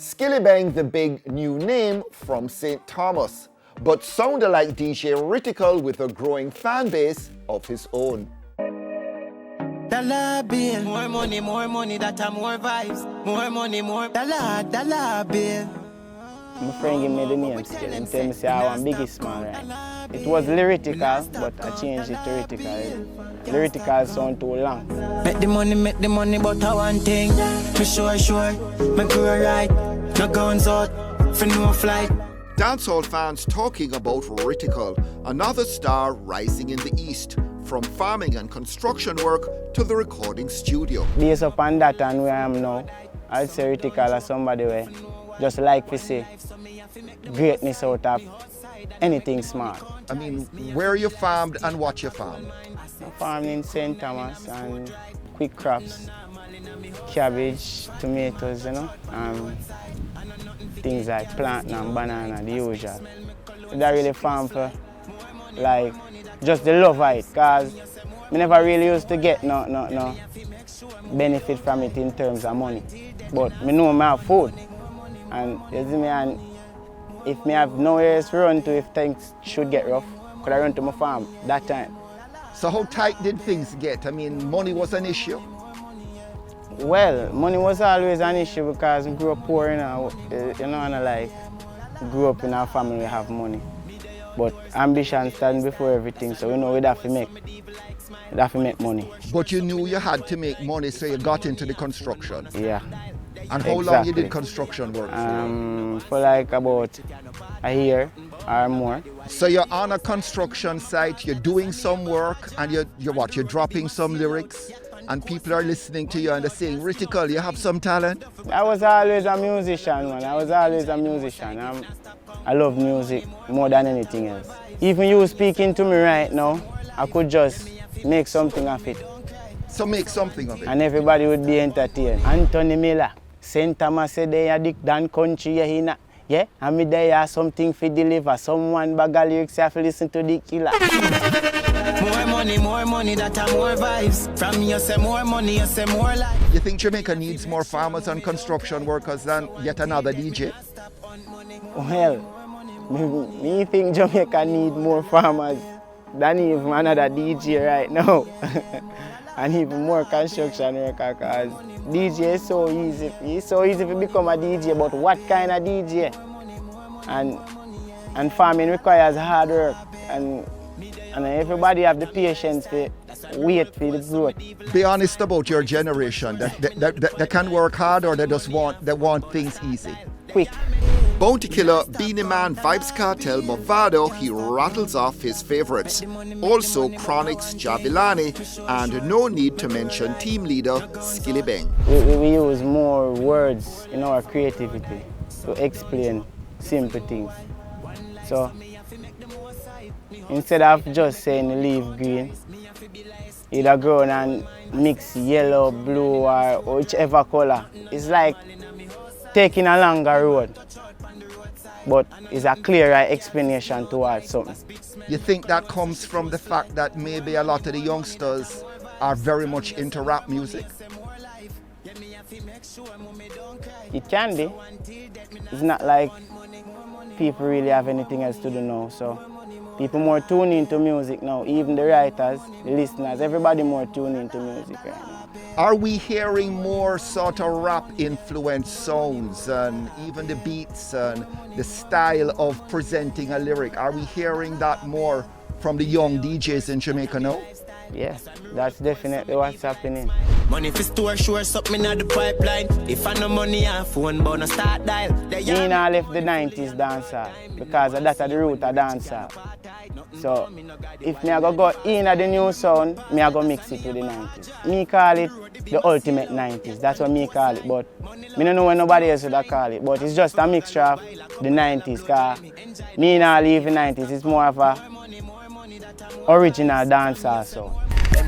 Skillibeng, the big new name from St. Thomas, but sounded like DJ Ritikal with a growing fan base of his own. Dollar bill, more money, that are more vibes. More money, more dollar bill. My friend gave me the name still and tell me say I want biggest man, right? It was Lyrical, but I changed it to Ritikal. Lyrical sound too long. Make the money, but I one thing. For sure, me grow right. No guns out, for no flight. Dancehall fans talking about Ritikal, another star rising in the East, from farming and construction work to the recording studio. Based upon that and where I am now, I'd say Ritikal is somebody where just like we say, greatness out of anything small. I mean, where you farmed and what you farmed? I farmed in St. Thomas and quick crops, cabbage, tomatoes, you know, things like plantain and banana, the usual. I really farm for like just the love of it, because I never really used to get no benefit from it in terms of money. But I know I have food. And you see me, and if me have nowhere else to run to if things should get rough, could I run to my farm that time. So how tight did things get? I mean, money was an issue? Well, money was always an issue because we grew up poor, you know, and I grew up in a family we have money. But ambition stands before everything, so we know we'd have to make money. But you knew you had to make money, so you got into the construction? Yeah. And how long you did construction work for like about a year or more. So you're on a construction site, you're doing some work, and you're dropping some lyrics, and people are listening to you and they're saying, Ritikal, you have some talent? I was always a musician, man. I was always a musician. I love music more than anything else. Even you speaking to me right now, I could just make something of it. So make something of it? And everybody would be entertained. Anthony Miller, St. Thomas said they are the Dan country here. Yeah, and me there are something to deliver. Someone bag of lyrics have to listen to the killer. More money, that are more vibes. From you say more money, you say more life. You think Jamaica needs more farmers and construction workers than yet another DJ? Well, me think Jamaica need more farmers than even another DJ right now. And even more construction worker, because DJ is so easy. It's so easy to become a DJ, but what kind of DJ? And farming requires hard work, and everybody have the patience to wait for the growth. Be honest about your generation. They can work hard, or they want things easy. Quick. Bounty Killer, Beanie Man, Vibes Cartel, Movado, he rattles off his favorites. Also Chronics, Javilani, and no need to mention team leader Skillibeng. We use more words in our creativity to explain simple things. So instead of just saying leaf green, either go and mix yellow, blue, or whichever color. It's like taking a longer road, but it's a clearer explanation towards something. You think that comes from the fact that maybe a lot of the youngsters are very much into rap music? It can be. It's not like people really have anything else to do now, so people more tune into music now. Even the writers, the listeners, everybody more tune into music right now. Are we hearing more sort of rap-influenced sounds and even the beats and the style of presenting a lyric? Are we hearing that more from the young DJs in Jamaica now? Yes, that's definitely what's happening. Money for store, sure something at the pipeline. If I no money, I phone, but no start dial. Me I left the 90s dancer because that's the root of dancer. So if me I go in at the new sound, me I go mix it with the 90s. Me call it the ultimate 90s. That's what me call it. But me don't know when nobody else would call it. But it's just a mixture of the 90s. Cause me not leave the 90s. It's more of a original dancer. So. I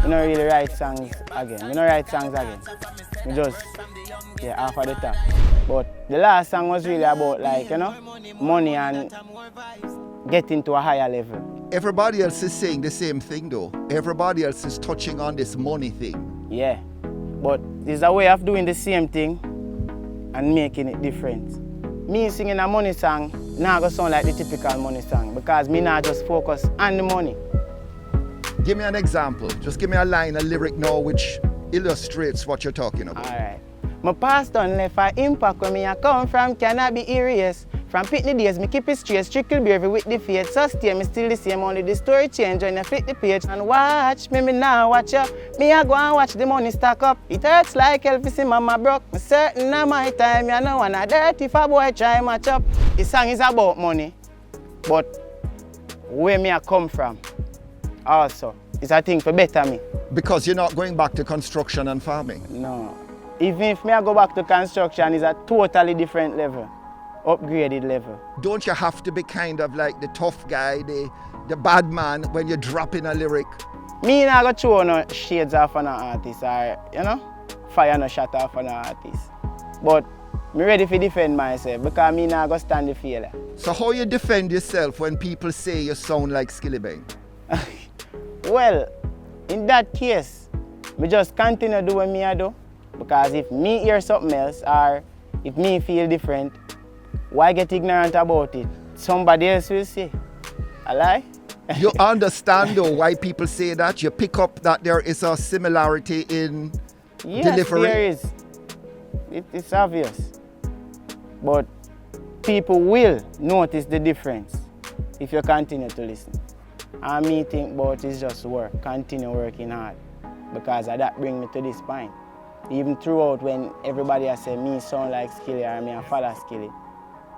don't really write songs again. We just, half of the time. But the last song was really about money and getting to a higher level. Everybody else is saying the same thing though. Everybody else is touching on this money thing. Yeah. But there's a way of doing the same thing and making it different. Me singing a money song not gonna sound like the typical money song because me not just focus on the money. Give me an example. Just give me a line, a lyric now which illustrates what you're talking about. Alright. My past done left an impact where me a come from cannot be erased. From pitney days, me keep it straight, strictly bravery with the faith. So stay, me still the same, only the story change when you flip the page. And watch me now watch you. Me a go and watch the money stack up. It hurts like hell to see mama broke. Me certain of my time, you know, and a dirt if a boy try match up. The song is about money, but where me a come from also is a thing for better me. Because you're not going back to construction and farming. No. Even if me I go back to construction, it's a totally different level. Upgraded level. Don't you have to be kind of like the tough guy, the bad man when you're dropping a lyric? Me not go throw no shades off an artist or, you know, fire no shot off an artist. But me ready to defend myself because me not go stand the failure. So how you defend yourself when people say you sound like Skillibeng? Well, in that case, me just continue do what me I do. Because if me hear something else or if me feel different, why get ignorant about it? Somebody else will say. A lie? You understand though why people say that? You pick up that there is a similarity in delivery? Yes, there is. It's obvious. But people will notice the difference if you continue to listen. And me think about is just work, continue working hard. Because that brings me to this point. Even throughout when everybody has said me sound like Skilly or me a follow Skilly,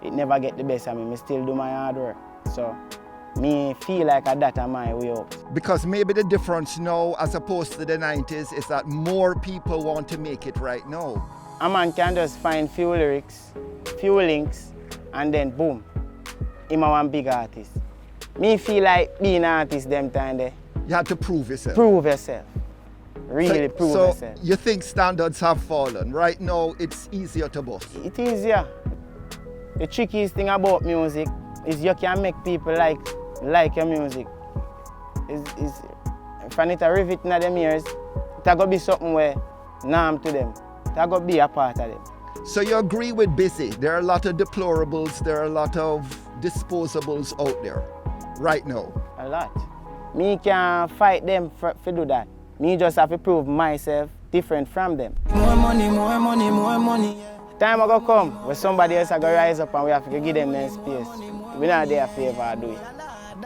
it never get the best of me. I still do my hard work. So me feel like that am my way up. Because maybe the difference now as opposed to the 90s is that more people want to make it right now. A man can just find few lyrics, few links, and then boom, I'm a one big artist. Me feel like being an artist them time there. You have to prove yourself. Prove yourself. Really prove yourself. So you think standards have fallen? Right now it's easier to bust. It is, yeah. The trickiest thing about music is you can make people like your music. Is if I need to rivet in them ears, it's going to be something where norm to them. It's going to be a part of them. So you agree with Busy? There are a lot of deplorables, there are a lot of disposables out there right now. A lot. Me can't fight them for do that. Me just have to prove myself different from them. More money, more money, more money. Time will come where somebody else will rise up and we have to give them their space. We're not there favor to do it.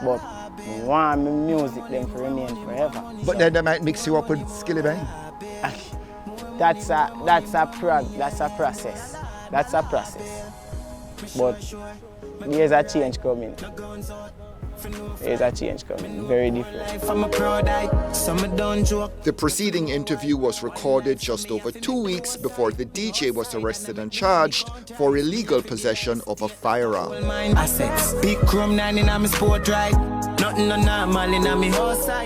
But we want my music them to remain forever. But then they might mix you up with Skillibeng. That's a process. That's a process. But there's a change coming. There's a change coming, very different. The preceding interview was recorded just over 2 weeks before the DJ was arrested and charged for illegal possession of a firearm. Assets, big chrome 9 in my sport ride. Nothing normal in my horse side.